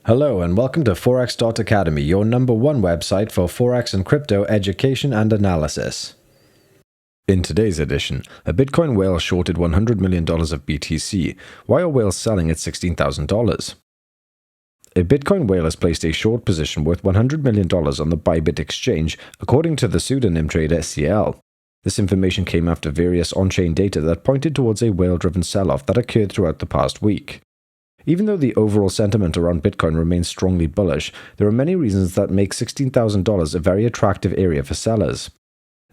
Hello and welcome to Forex.Academy, your #1 website for Forex and crypto education and analysis. In today's edition, a Bitcoin whale shorted $100 million of BTC. Why are whales selling at $16,000? A Bitcoin whale has placed a short position worth $100 million on the Bybit exchange, according to the pseudonym trader CL. This information came after various on-chain data that pointed towards a whale-driven sell-off that occurred throughout the past week. Even though the overall sentiment around Bitcoin remains strongly bullish, there are many reasons that make $16,000 a very attractive area for sellers.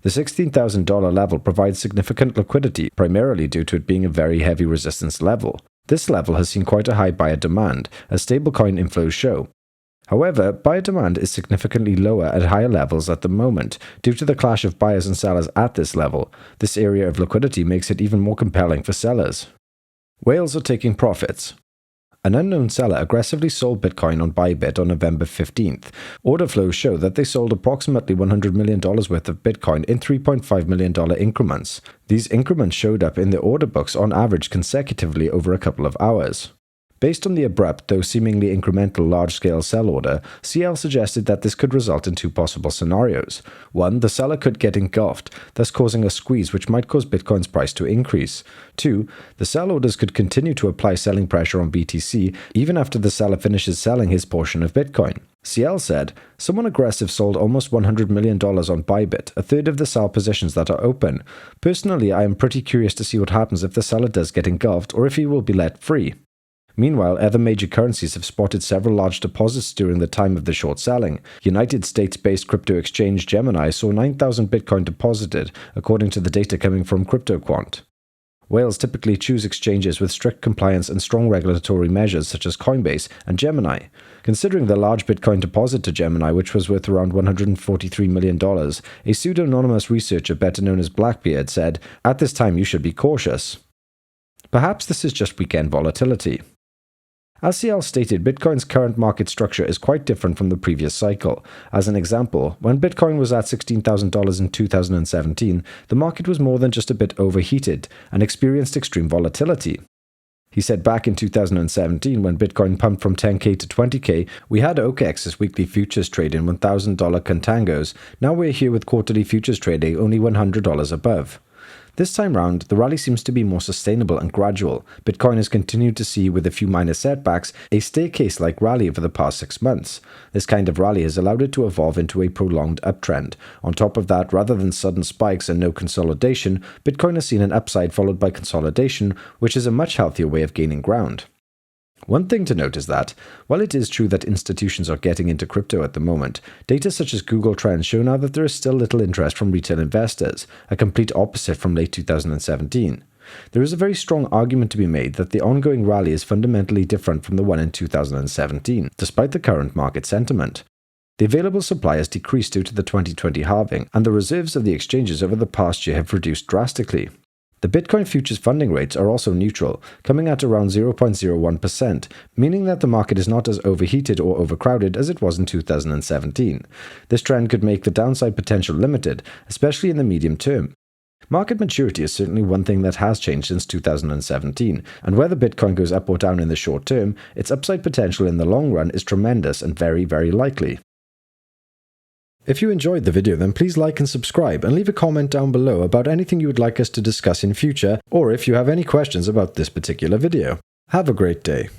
The $16,000 level provides significant liquidity, primarily due to it being a very heavy resistance level. This level has seen quite a high buyer demand, as stablecoin inflows show. However, buyer demand is significantly lower at higher levels at the moment, due to the clash of buyers and sellers at this level. This area of liquidity makes it even more compelling for sellers. Whales are taking profits. An unknown seller aggressively sold Bitcoin on Bybit on November 15th. Order flows show that they sold approximately $100 million worth of Bitcoin in $3.5 million increments. These increments showed up in the order books on average consecutively over a couple of hours. Based on the abrupt, though seemingly incremental large-scale sell order, CL suggested that this could result in two possible scenarios. One, the seller could get engulfed, thus causing a squeeze which might cause Bitcoin's price to increase. Two, the sell orders could continue to apply selling pressure on BTC even after the seller finishes selling his portion of Bitcoin. CL said, "Someone aggressive sold almost $100 million on Bybit, a third of the sell positions that are open. Personally, I am pretty curious to see what happens if the seller does get engulfed or if he will be let free." Meanwhile, other major currencies have spotted several large deposits during the time of the short selling. United States-based crypto exchange Gemini saw 9,000 Bitcoin deposited, according to the data coming from CryptoQuant. Whales typically choose exchanges with strict compliance and strong regulatory measures such as Coinbase and Gemini. Considering the large Bitcoin deposit to Gemini, which was worth around $143 million, a pseudonymous researcher better known as Blackbeard said, "At this time you should be cautious." Perhaps this is just weekend volatility. As CL stated, Bitcoin's current market structure is quite different from the previous cycle. As an example, when Bitcoin was at $16,000 in 2017, the market was more than just a bit overheated and experienced extreme volatility. He said back in 2017, when Bitcoin pumped from 10K to 20K, we had OKEx's weekly futures trading $1,000 contangos. Now we're here with quarterly futures trading only $100 above. This time round, the rally seems to be more sustainable and gradual. Bitcoin has continued to see, with a few minor setbacks, a staircase-like rally over the past 6 months. This kind of rally has allowed it to evolve into a prolonged uptrend. On top of that, rather than sudden spikes and no consolidation, Bitcoin has seen an upside followed by consolidation, which is a much healthier way of gaining ground. One thing to note is that, while it is true that institutions are getting into crypto at the moment, data such as Google Trends show now that there is still little interest from retail investors, a complete opposite from late 2017. There is a very strong argument to be made that the ongoing rally is fundamentally different from the one in 2017, despite the current market sentiment. The available supply has decreased due to the 2020 halving, and the reserves of the exchanges over the past year have reduced drastically. The Bitcoin futures funding rates are also neutral, coming at around 0.01%, meaning that the market is not as overheated or overcrowded as it was in 2017. This trend could make the downside potential limited, especially in the medium term. Market maturity is certainly one thing that has changed since 2017, and whether Bitcoin goes up or down in the short term, its upside potential in the long run is tremendous and very, very likely. If you enjoyed the video, then please like and subscribe, and leave a comment down below about anything you would like us to discuss in future, or if you have any questions about this particular video. Have a great day.